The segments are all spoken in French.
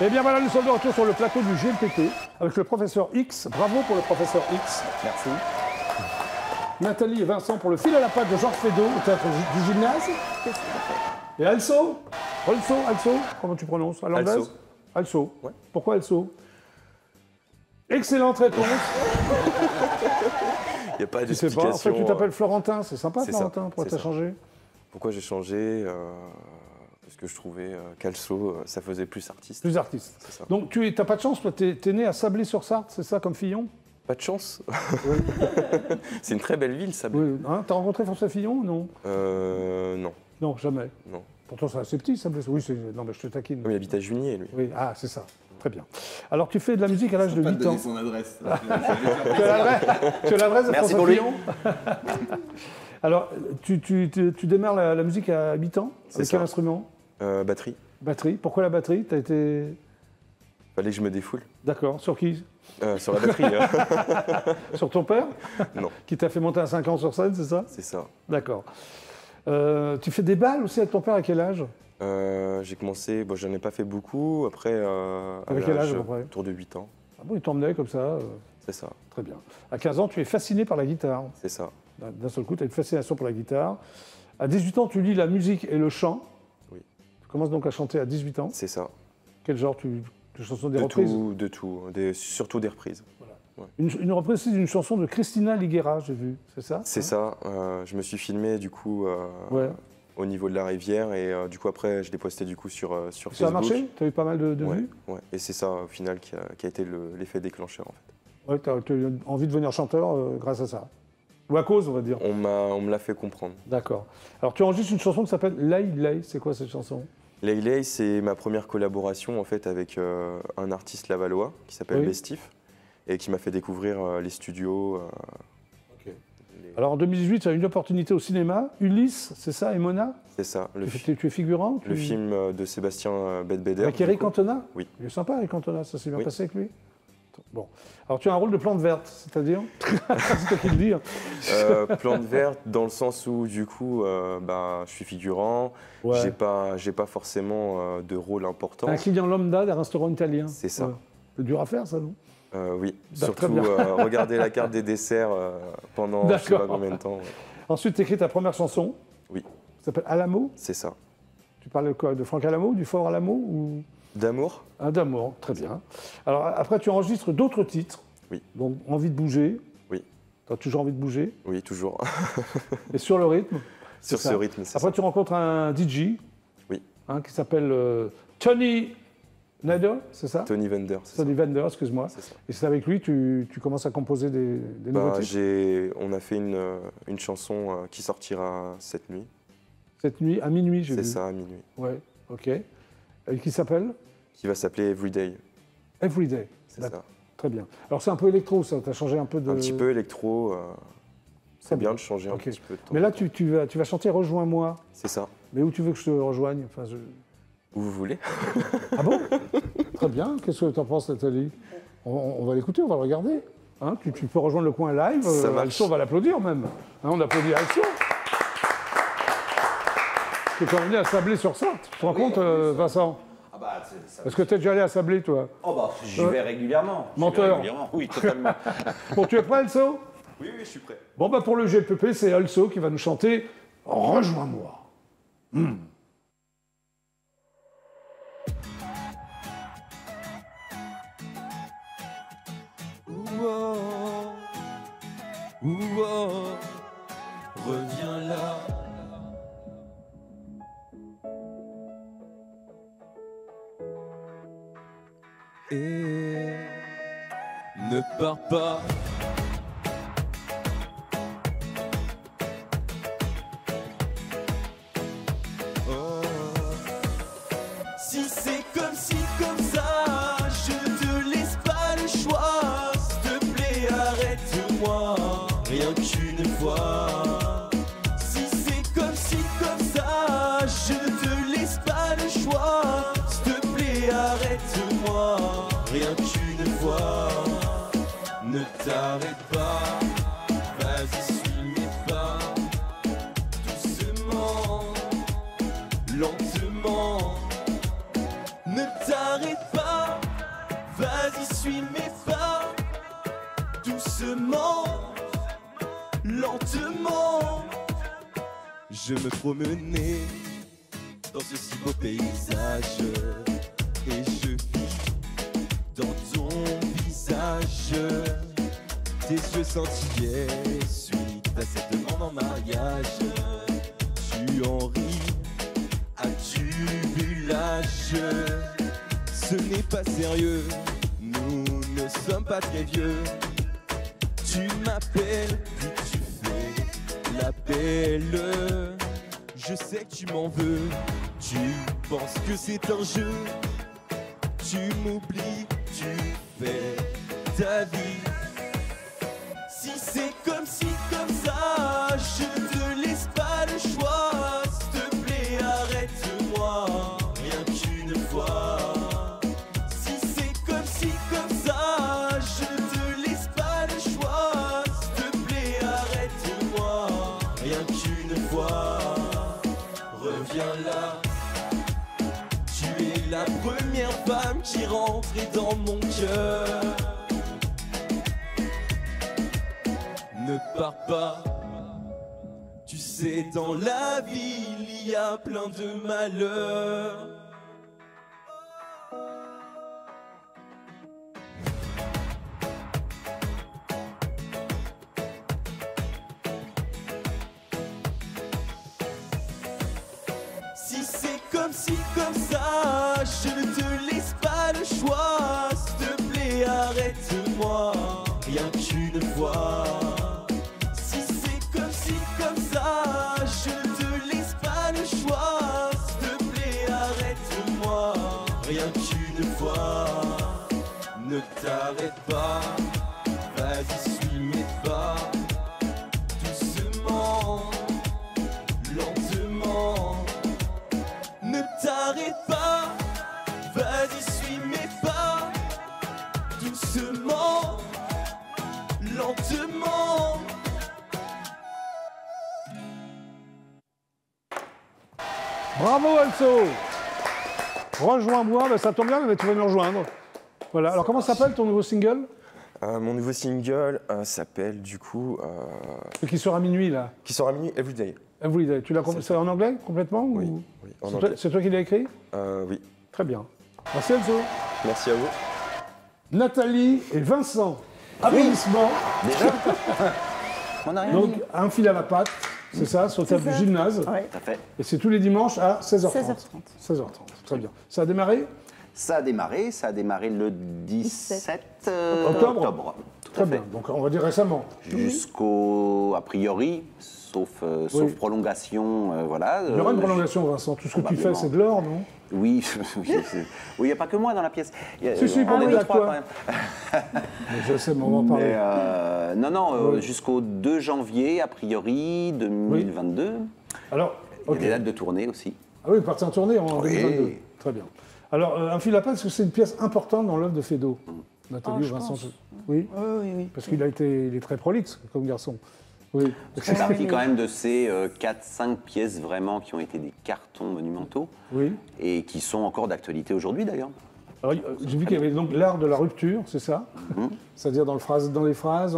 Et bien voilà, nous sommes de retour sur le plateau du GLPP avec le professeur X. Bravo pour le professeur X. Merci. Nathalie et Vincent pour le fil à la patte de Georges Feydeau au théâtre du gymnase. Et Also, comment tu prononces? À l'anglaise? Also. Also. Ouais. Pourquoi Also? Excellente réponse. Il n'y a pas Tu sais d'explication. pas, en fait tu t'appelles Florentin, c'est sympa c'est Florentin, ça, pourquoi c'est t'as ça. changé? Pourquoi j'ai changé Parce que je trouvais qu'Also, ça faisait plus artiste. Plus artiste. C'est ça. Donc tu t'as pas de chance, toi t'es né à Sablé-sur-Sarthe, c'est ça comme Fillon? Pas de chance. C'est une très belle ville, ça. Oui, hein, t'as rencontré François Fillon ou non? Non. Non, jamais. Non. Pourtant c'est assez petit Sablé. Oui, non mais je te taquine. Mais il habite à Junier, lui. Oui, ah c'est ça. Très bien. Alors tu fais de la musique à l'âge de 8 ans. son adresse. Tu as l'adresse de Merci François pour lui. Fillon? Alors, tu démarres la musique à 8 ans? C'est Avec quel ça. instrument? Batterie. Batterie. Pourquoi la batterie? T'as été... Fallait que je me défoule. D'accord. Sur qui? Sur la batterie. Sur ton père? Non. Qui t'a fait monter à 5 ans sur scène, c'est ça? C'est ça. D'accord. Tu fais des balles aussi avec ton père à quel âge? J'ai commencé, bon, j'en ai pas fait beaucoup. Après, Avec quel âge, à peu près? autour de 8 ans. Ah bon, il t'emmenait comme ça C'est ça. Très bien. À 15 ans, tu es fasciné par la guitare. C'est ça. D'un seul coup, tu as une fascination pour la guitare. À 18 ans, tu lis la musique et le chant. Oui. Tu commences donc à chanter à 18 ans. C'est ça. Quel genre de chansons, des De reprises? tout. Surtout des reprises. Une reprise d'une chanson de Christina Liguera, j'ai vu, c'est ça? C'est ça. Je me suis filmé du coup Ouais. au niveau de la rivière et du coup après je l'ai posté du coup sur Facebook. Ça a marché? Tu as eu pas mal de Ouais, vues? ouais. Et c'est ça au final qui a été l'effet déclencheur en fait. Ouais, tu as eu envie de devenir chanteur grâce à ça. Ou à cause, on va dire. On me l'a fait comprendre. D'accord. Alors tu enregistres une chanson qui s'appelle Lay Lay. C'est quoi cette chanson? Lay Lay, c'est ma première collaboration en fait avec un artiste lavallois qui s'appelle Oui. Bestif et qui m'a fait découvrir les studios. Alors en 2018, tu as eu une opportunité au cinéma. Ulysse, c'est ça? Et Mona? C'est ça. Tu es figurant? Le film de Sébastien Bedbeder. Avec Eric Cantona? Oui. Il est sympa, Eric Cantona, ça s'est bien Oui. passé avec lui? Bon. Alors tu as un rôle de plante verte, c'est-à-dire? C'est toi qui le dis. Plante verte dans le sens où du coup je suis figurant, Ouais. j'ai pas forcément de rôle important. Un client lambda d'un restaurant italien. C'est ça. Ouais. C'est dur à faire ça, non? Oui, Bah, très surtout bien. regarder la carte des desserts pendant je sais pas D'accord. combien de temps. Ensuite, tu écris ta première chanson. Oui. Ça s'appelle Alamo. C'est ça. Tu parles de quoi? De Franck Alamo, du Fort Alamo ou... D'amour. Ah, d'amour, très bien. Alors après, tu enregistres d'autres titres. Oui. Donc, envie de bouger. Oui. Tu as toujours envie de bouger. Oui, toujours. Et sur le rythme. Sur c'est ce ça. rythme, c'est Après, ça. tu rencontres un DJ. Oui. Qui s'appelle Tony Nader, c'est ça? Tony Vender, c'est ça. Tony Vander, excuse-moi. C'est ça. Et c'est avec lui tu commences à composer des nouveaux Bah, titres. on a fait une chanson qui sortira cette nuit. Cette nuit, à minuit, j'ai vu. C'est ça, à minuit. Ouais, ok. Et qui s'appelle Qui va s'appeler Everyday. Everyday. C'est D'accord. ça. Très bien. Alors c'est un peu électro, ça. Tu as changé un peu de... Un petit peu électro. Très C'est bien de changer un Ok. petit peu de temps. Mais là, tu vas chanter Rejoins-moi. C'est ça. Mais où tu veux que je te rejoigne? Où vous voulez. Ah bon? Très bien. Qu'est-ce que tu en penses, Nathalie? On va l'écouter, on va le regarder. Hein, tu peux rejoindre le coin live. Ça marche. Also, on va l'applaudir même. Hein, on applaudit Also. Tu es quand même venu à Sablé-sur-Sarthe. Tu te rends compte, Vincent? Ah bah, ça... Est-ce que tu es déjà allé à Sablé, toi? Oh bah, j'y vais régulièrement. J'y vais Menteur. régulièrement. Oui, totalement. Bon, tu es prêt, Also? oui, je suis prêt. Bon, bah pour le GLPP, c'est Also qui va nous chanter Rejoins-moi. Reviens là. Et ne pars pas. Oh. Si c'est comme si, comme ça, je te laisse pas le choix. S'il te plaît, arrête-moi, rien qu'une fois. Si c'est comme si, comme ça, je te laisse pas le choix. S'il te plaît, arrête-moi, rien qu'une fois. Ne t'arrête pas, vas-y, suis mes pas. Doucement, lentement. Ne t'arrête pas, vas-y suis mes pas, doucement, lentement. Je me promenais dans ce si beau paysage et je vis dans ton visage. Tes yeux scintillaient suite à cette demande en mariage. Tu en ris, as-tu vu l'âge? Ce n'est pas sérieux, nous ne sommes pas très vieux. Tu m'appelles, puis tu fais l'appel. Je sais que tu m'en veux, tu penses que c'est un jeu. Tu m'oublies, tu fais ta vie. Si c'est comme si, comme ça, je te laisse pas le choix. S'il te plaît, arrête-moi, rien qu'une fois. Si c'est comme si, comme ça, je te laisse pas le choix. S'il te plaît, arrête-moi, rien qu'une fois. Reviens là, tu es la première femme qui rentrait dans mon cœur. Ne pars pas, tu sais dans la vie il y a plein de malheurs. Si c'est comme si, comme ça, je ne te laisse pas le choix. S'il te plaît, arrête-moi, rien qu'une fois. Si c'est comme si, comme ça, je ne te laisse pas le choix. S'il te plaît, arrête-moi, rien qu'une fois. Ne t'arrête pas, vas-y suis mes pas, doucement, lentement. Ne t'arrête pas, vas-y suis mes pas, doucement, lentement. Bravo Also. Rejoins-moi, ben, ça tombe bien, mais tu vas nous rejoindre. Voilà, alors comment s'appelle ton nouveau single? Mon nouveau single s'appelle du coup... Qui sort à minuit là. qui sort à minuit, Everyday. Everyday. Tu l'as c'est en anglais complètement Oui, ou... oui, en C'est anglais. c'est toi qui l'as écrit? Oui, Très bien. Merci Also. merci à vous. Nathalie et Vincent. Applaudissements. Déjà On n'a rien Donc dit. un fil à la patte, c'est ça, sur le table du gymnase. Ouais. Tout à fait. Et c'est tous les dimanches à 16h30. 16h30. 16h30, très bien. Ça a démarré? Ça a démarré le 17 Octobre. Tout Très à fait. bien, donc on va dire récemment. Jusqu'au, a priori, sauf prolongation, voilà. Il y aura une prolongation, Vincent. Tout ce que tu fais, c'est de l'or, non? Oui, oui, il n'y a pas que moi dans la pièce. Si, on est oui, deux, avec trois toi. quand même. Mais je sais, mais on va en parler. Mais, non, Oui. jusqu'au 2 janvier, a priori, 2022. Alors, Il y ok. a des dates de tournée aussi. Ah oui, parti en tournée en Oui. 2022. Très bien. Alors, un fil à patte, parce que c'est une pièce importante dans l'œuvre de Feydeau. Nathalie Oh, ou je Vincent? pense. Oui, Oui. parce qu'il il est très prolixe comme garçon. Oui. C'est parti quand même de ces 4-5 pièces vraiment qui ont été des cartons monumentaux Oui. et qui sont encore d'actualité aujourd'hui d'ailleurs. Alors, j'ai vu qu'il y avait donc l'art de la rupture, c'est ça? C'est-à-dire dans les phrases, dans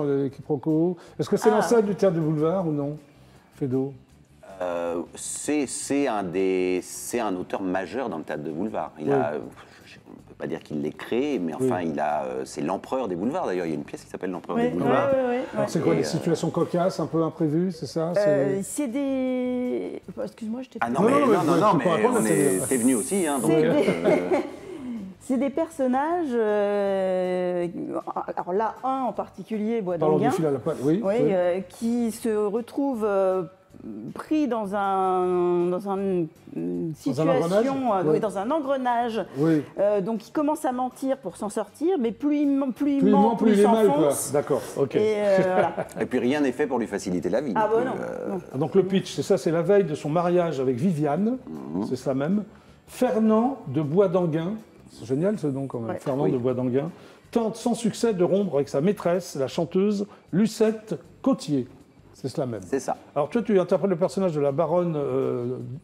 les quiproquos. Est-ce que c'est l'ancêtre du théâtre de boulevard ou non, Feydeau? C'est un auteur majeur dans le théâtre de boulevard. Il a, on ne peut pas dire qu'il l'ait créé, mais enfin, c'est l'empereur des boulevards. D'ailleurs, il y a une pièce qui s'appelle l'empereur des boulevards. Alors, c'est quoi, Et, des situations cocasses, un peu imprévues, c'est ça? C'est des... Excuse-moi, je t'ai... Ah non, Non, mais, non, mais tu peux mais répondre, on c'est- t'es venu aussi. Hein, donc, C'est c'est des personnages... alors là, un en particulier, Parlons Boisdanguin, du fil à la patte, oui. oui, oui. qui se retrouve pris dans une situation, engrenage oui, dans un engrenage. Oui. Donc il commence à mentir pour s'en sortir, mais plus il ment, Plus il ment, plus il il est mal, quoi. s'enfonce. D'accord, ok. Et voilà. et puis rien n'est fait pour lui faciliter la vie. Ah Donc, bon, non. Ah, donc le pitch, c'est ça, c'est la veille de son mariage avec Viviane, c'est ça même. Fernand de Boisdanguin, c'est génial ce nom quand même, Ouais. Fernand Oui. de Boisdanguin, tente sans succès de rompre avec sa maîtresse, la chanteuse Lucette Cotier. C'est cela même. C'est ça. Alors toi, tu interprètes le personnage de la baronne,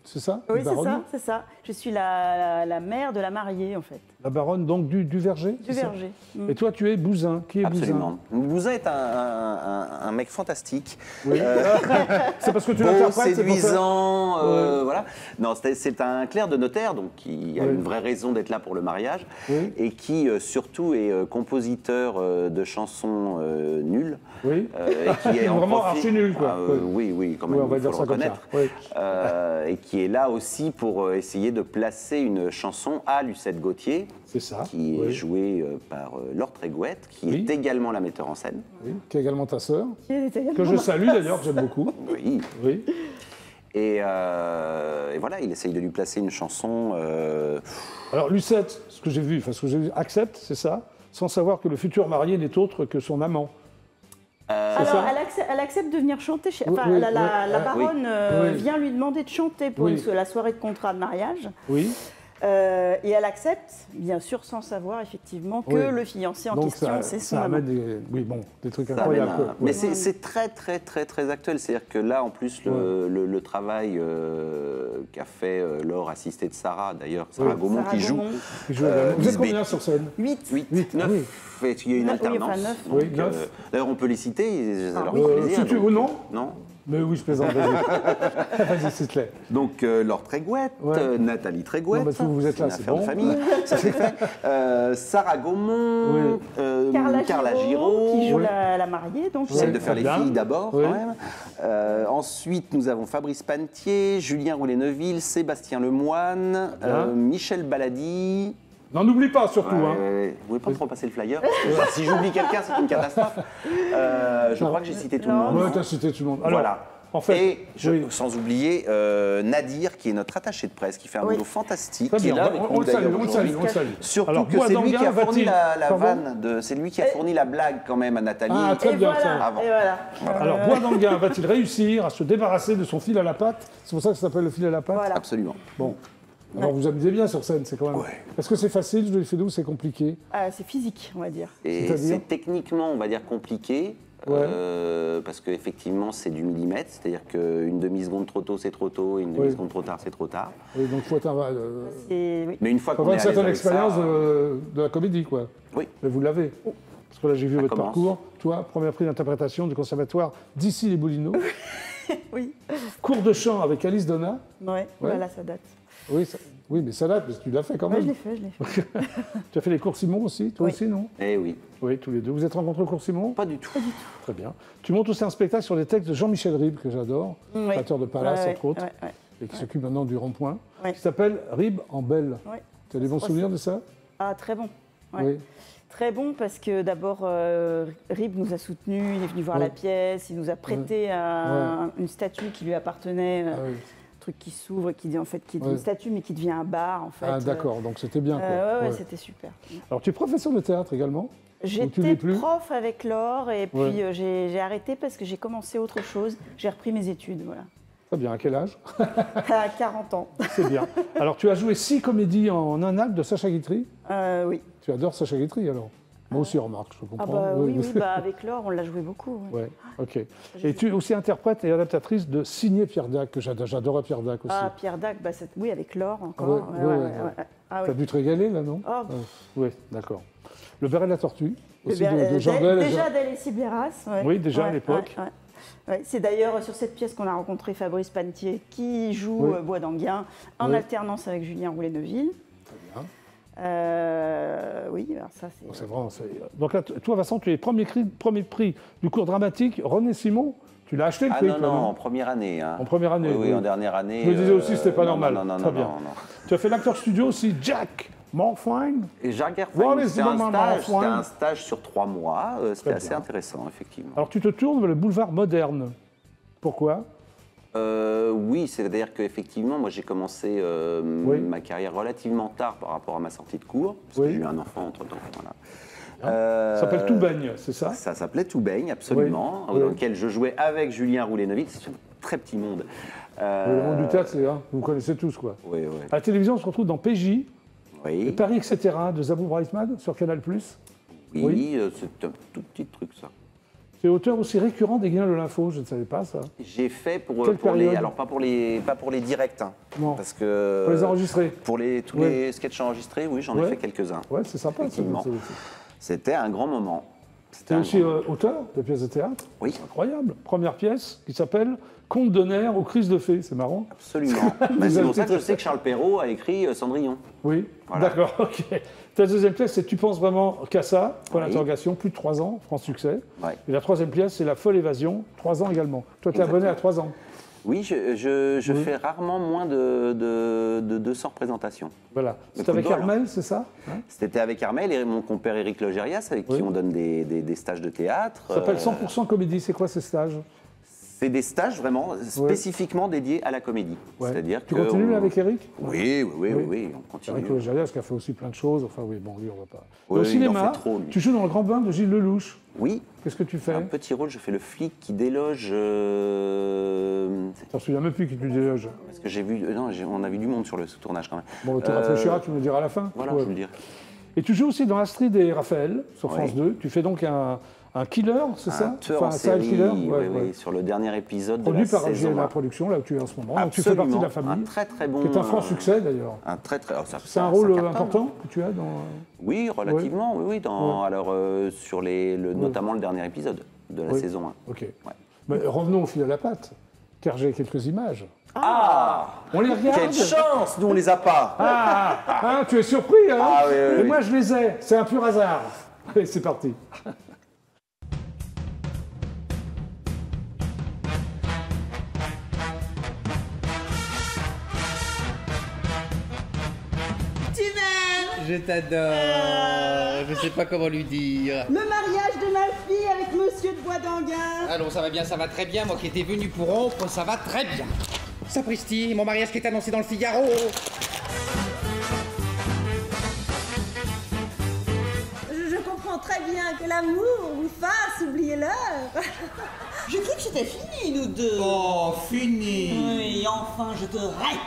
c'est ça? Oui, c'est Baronne ça, c'est ça. Je suis la mère de la mariée, en fait. La baronne donc du Verger? Du c'est ça Verger. Et toi, tu es Bouzin. Qui est Absolument. Bouzin est un mec fantastique. Bouzin? C'est parce que tu Beau, l'interprètes, c'est pour ça? séduisant, Ouais. voilà. Non, c'est un clerc de notaire, donc qui a Ouais. une vraie raison d'être là pour le mariage, Oui. et qui surtout est compositeur de chansons nulles. Oui. Et qui est en Vraiment profite- archi nul, quoi. Ah, Ouais. oui, quand même, Oui, on va il dire faut ça le comme ça. reconnaître. Oui. Et qui est là aussi pour essayer de placer une chanson à Lucette Gauthier, C'est ça. qui est Oui. jouée par Laure Trégouette, qui Oui. est également la metteur en scène. Oui. Qui est également ta sœur, Qui était que je salue d'ailleurs, que j'aime beaucoup. Oui. Oui. Et voilà, il essaye de lui placer une chanson. Alors Lucette, ce que j'ai vu, accepte, c'est ça, sans savoir que le futur marié n'est autre que son amant. Alors, ça elle accepte de venir chanter chez. Oui, Enfin, oui, la oui. baronne Oui. vient lui demander de chanter pour Oui. la soirée de contrat de mariage. Oui. Et elle accepte, bien sûr, sans savoir effectivement que Oui. le fiancé en Donc question, c'est son ça amant. amène des trucs Ça incroyables. amène quoi. Mais Ouais. c'est très actuel. C'est-à-dire que là, en plus, le travail qu'a fait Laure, assistée de Sarah, d'ailleurs, Sarah Oui. Gaumont, Sarah qui joue. Gaumont. Il joue également. Vous êtes Lisbeth. combien sur scène 8. 8, 9. oui. Il y a une Oui, alternance. enfin, 9. Donc, Oui, 9. D'ailleurs, on peut les citer, ça leur oui. fait plaisir. Si tu donc, veux, non Non. Mais oui, je plaisante. Vas-y, vas-y, s'il te plaît. Donc, Laure Trégouette, Ouais. Nathalie Trégouette. Non, mais vous êtes là, une c'est affaire bon. de famille. Ça c'est fait. Sarah Gaumont, Carla Giraud, qui joue Oui. la mariée, donc celle Ouais, de faire très les bien. filles d'abord, Oui. quand même. Ensuite, nous avons Fabrice Panetier, Julien Roulet-Neuville, Sébastien Lemoine, bien. Michel Baladi. N'en oublie pas, surtout. Ouais, hein. Vous pouvez pas trop passer le flyer parce que si j'oublie quelqu'un, c'est une catastrophe. Je crois que j'ai cité tout le Non. monde. Ouais, t'as cité tout le monde. Alors, Voilà. en fait, Et oui. sans oublier Nadir, qui est notre attaché de presse, qui fait un Oui. boulot fantastique, Très qui est bien, là avec on nous le salue, d'ailleurs on le salue, aujourd'hui. on le salue. Surtout Alors, que c'est lui qui a Boisdanguin fourni la Pardon vanne, c'est lui qui a fourni la blague quand même à Nathalie. Ah, très Et bien, voilà, ça. Avant. et voilà. Alors, Boisdanguin va-t-il réussir à se débarrasser de son fil à la patte? C'est pour ça que ça s'appelle le fil à la patte. Voilà. Absolument. Bon. Alors, vous amusez bien sur scène, c'est quand même. Est-ce que c'est facile, je le fais d'où, c'est compliqué? C'est physique, on va dire. Et C'est-à-dire c'est techniquement, on va dire, compliqué. Ouais. Parce qu'effectivement, c'est du millimètre, c'est-à-dire qu'une demi-seconde trop tôt, c'est trop tôt, et une demi-seconde trop tard, c'est trop tard. Et donc, il faut avoir Oui. Mais une fois qu'on une est à l'aise certaine avec expérience ça, de la comédie, quoi. Oui. Mais vous l'avez. Parce que là, j'ai vu votre commence. parcours. Toi, premier prix d'interprétation du conservatoire d'ici les Boulineaux. Oui. Cours de chant avec Alice Donna. Ouais, voilà, ça date. Oui, oui, mais ça date, parce que tu l'as fait quand Ouais, même. je l'ai fait, je l'ai fait. Tu as fait les cours Simon aussi, toi Oui. aussi, non? Eh oui, Oui, tous les deux. Vous êtes rencontrés au cours Simon? pas du tout. Très bien. Tu montes aussi un spectacle sur les textes de Jean-Michel Ribes, que j'adore, Oui. créateur de Palace, Ouais, entre autres, ouais, ouais. et qui s'occupe maintenant du Rond-Point, Ouais. qui s'appelle Ribes en Belle. Ouais. Tu as des bons crois souvenirs de ça? Ah, très bon. Ouais. Oui. Très bon parce que d'abord, Rib nous a soutenus, il est venu voir Ouais. la pièce, il nous a prêté une statue qui lui appartenait, Ah oui. un truc qui s'ouvre, qui dit en fait, qui est Ouais. une statue mais qui devient un bar en fait. Ah, d'accord, donc c'était bien. Quoi. Ouais, Ouais. c'était super. Alors, tu es professeur de théâtre également? tu J'étais l'es plus prof avec Laure et puis Ouais. j'ai arrêté parce que j'ai commencé autre chose. J'ai repris mes études, voilà. Très bien, à quel âge? À 40 ans. C'est bien. Alors, tu as joué 6 comédies en un acte de Sacha Guitry? Oui. Tu adores Sacha Guitry, alors? Moi aussi, remarque, je comprends. Ah bah oui, bah, avec Laure, on l'a joué beaucoup. Ouais. Ouais, ok. Et tu es aussi interprète et adaptatrice de Signé Pierre Dac, que j'adorais Pierre Dac aussi. Ah, Pierre Dac, bah, oui, avec Laure encore. Ouais, ouais. Ah, T'as ouais. dû te régaler, là, non? Oh, Oui, d'accord. Le Béret de la Tortue, aussi Eh de Jean Bel. Déjà d'Alice Sibleras. Ouais. Oui, déjà à Ouais, l'époque. ouais, ouais. Ouais, c'est d'ailleurs sur cette pièce qu'on a rencontré Fabrice Panetier qui joue Oui. Boisdanguin en Oui. alternance avec Julien Roulet-Neuville. bien. Oui, alors ça c'est. Donc, c'est vraiment, donc là, toi, Vincent, tu es premier prix du cours dramatique René Simon. Tu l'as acheté le Ah prix, non, toi, non, en première année. Hein. En première année, Oui, oui. en dernière année. Je me disais aussi que c'était pas non, normal. Non, non, Très non, bien. non. Tu as fait l'acteur studio aussi, Jack Morfine. Et Jacques What Herfine, is c'était the moment of c'était un wine? stage sur 3 mois. C'était Très assez bien. intéressant, effectivement. Alors, tu te tournes vers le boulevard moderne. Pourquoi? Oui, c'est-à-dire qu'effectivement, moi j'ai commencé Oui. ma carrière relativement tard par rapport à ma sortie de cours, parce que Oui. j'ai eu un enfant entre-temps. Voilà. Ça s'appelle Tout baigne, c'est ça? Ça s'appelait Tout baigne, absolument, Oui. dans lequel je jouais avec Julien Roulet-Neuville. C'est un très petit monde. Le monde du théâtre, c'est vous connaissez tous, quoi. Oui, oui. À la télévision, on se retrouve dans PJ, et Oui, Paris, etc., de Zabou Breitman, sur Canal+. oui, c'est un tout petit truc, ça. Tu es auteur aussi récurrent des Guignols de l'info, je ne savais pas ça. J'ai fait pour Quelle les, période? alors pas pour les directs, hein, Non. parce que Pour les enregistrer. Pour tous les sketchs enregistrés, oui, j'en ai Ouais. fait quelques-uns. Ouais, c'est sympa. Effectivement. C'était un grand moment. Tu es aussi auteur de pièces de théâtre. Oui. Incroyable. Première pièce qui s'appelle Conte de nerfs aux crises de fées. C'est marrant. Absolument. Bah, c'est pour ça que je sais que Charles Perrault a écrit Cendrillon. Oui, Voilà. d'accord, ok. Ta deuxième pièce, c'est Tu penses vraiment qu'à ça, point Oui. d'interrogation, plus de 3 ans, franc succès. Ouais. Et la troisième pièce, c'est La folle évasion, 3 ans également. Toi, tu es abonné à 3 ans. Oui, je fais rarement moins de 200 représentations. Voilà. Le C'est coup de avec bol, Armel, c'est ça hein? C'était avec Armel et mon compère Éric Logérias, avec Oui. qui on donne des stages de théâtre. Ça s'appelle 100% comédie. C'est quoi ces stages? C'est des stages vraiment spécifiquement dédiés à la comédie. Ouais. C'est-à-dire Tu que continues avec Eric? Oui, Oui. on continue. Eric Logérias qui a fait aussi plein de choses. Enfin, oui, bon, lui, on va pas. Oui, Au il en cinéma, fait trop, lui. tu joues dans Le Grand Bain de Gilles Lelouch. Oui, Qu'est-ce que tu fais? un petit rôle, je fais le flic qui déloge. Je ne me souviens même plus qui tu déloges. Parce que j'ai vu. Non, on a vu du monde sur le tournage quand même. Bon, tu réfléchiras, tu me le diras à la fin. Voilà, Ouais. je vous le dirai. Et tu joues aussi dans Astrid et Raphaël sur Oui. France 2. Tu fais donc un killer, c'est ça? Un tueur en serial série, killer, oui, ouais, oui, ouais. sur le dernier épisode Produit de la par saison. la production, là où tu es en ce moment. Donc tu fais Absolument. partie de la famille. Un très très bon. Qui est un franc succès d'ailleurs. Un très très. C'est un rôle important que tu as dans. Oui, relativement, oui. Alors, sur notamment le dernier épisode de la Oui. saison 1. Ok. Mais revenons au fil à la patte, car j'ai quelques images. Ah On les regarde. Quelle chance, nous on les a pas. Ah, tu es surpris, hein? Ah, oui, oui, Et oui. moi je les ai. C'est un pur hasard. Allez, c'est parti. Tu m'aimes. Je t'adore. Je sais pas comment lui dire. Le mariage de ma fille avec Monsieur de Boisdanguin. Allons, ça va bien, ça va très bien. Moi qui étais venu pour rompre, ça va très bien. Sapristi, mon mariage qui est annoncé dans le Figaro. Je comprends très bien que l'amour vous fasse oublier l'heure. Je crois que c'était fini, nous deux. Oh, fini. Oui, enfin, je te rêve.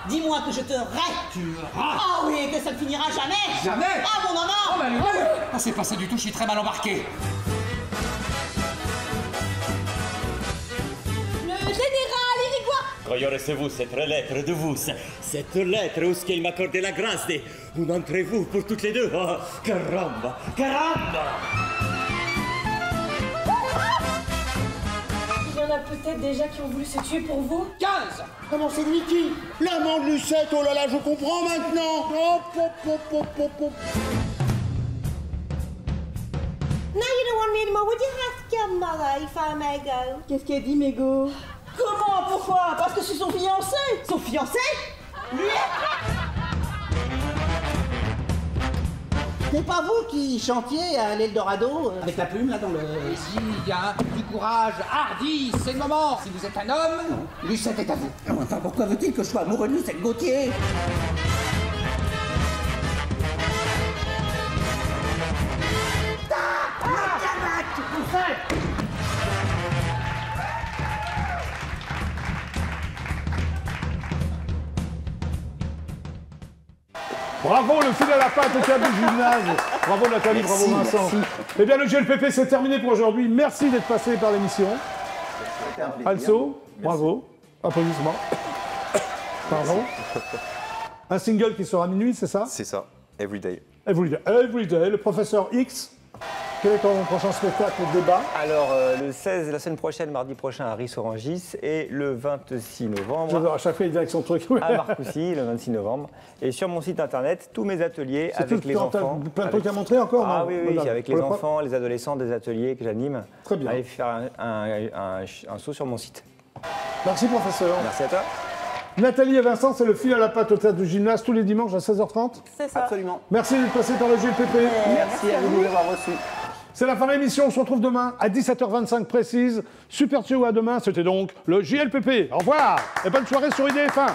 Dis-moi que je te rêve. Tu rates. Ah oui, que ça ne finira jamais. Jamais. Ah, mon maman. Oh, bah, les deux. Ah, c'est passé du tout, je suis très mal embarqué. Le général Irigoyen. Quand aurez-vous cette lettre de vous, cette lettre où ce qu'il m'accordait la grâce de où entrez-vous pour toutes les deux? Oh, caramba, caramba! Il y en a peut-être déjà qui ont voulu se tuer pour vous. 15. Comment c'est lui qui? L'amant de Lucette, oh là là, je comprends maintenant. Hop, hop, hop, hop, hop, hop. Now you don't want me anymore. Would you have to kill mother if I may go? Qu'est-ce qu'elle dit, Mégo? Comment? Pourquoi? Parce que c'est son fiancé. Son fiancé? Lui? C'est pas vous qui chantiez à l'Eldorado avec la plume là dans le... S'il y a du courage, hardi, c'est le moment. Si vous êtes un homme, Lucette est à vous. Ah, enfin, pourquoi veut-il que je sois amoureux de Lucette Gauthier? Bravo, le fil à la patte au théâtre du gymnase. Bravo Nathalie, bravo Vincent. Eh bien, le GLPP, c'est terminé pour aujourd'hui. Merci d'être passé par l'émission. Also, bravo. Applaudissements. Pardon. Un single qui sera à minuit, c'est ça? C'est ça, Everyday. Everyday, le professeur X. Quel est ton prochain spectacle, débat? Alors, le 16, la semaine prochaine, mardi prochain, à Ris-Orangis, et le 26 novembre, J'adore, à chaque fois, il dit avec son truc. à Marcoussis, le 26 novembre. Et sur mon site internet, tous mes ateliers C'est avec tout, les t'as enfants. plein de avec- trucs à montrer encore, Ah non oui, oui, Madame, avec pour les le pro- enfants, les adolescents, des ateliers que j'anime. Très bien. Allez faire un saut sur mon site. Merci, professeur. Merci à toi. Nathalie et Vincent, c'est le fil à la patte au théâtre du gymnase tous les dimanches à 16h30. C'est ça. Absolument. Merci d'être passé par le GLPP. Merci à vous de nous avoir reçus. C'est la fin de l'émission. On se retrouve demain à 17h25 précise. Super ciao, à demain. C'était donc le JLPP. Au revoir et bonne soirée sur IDF1.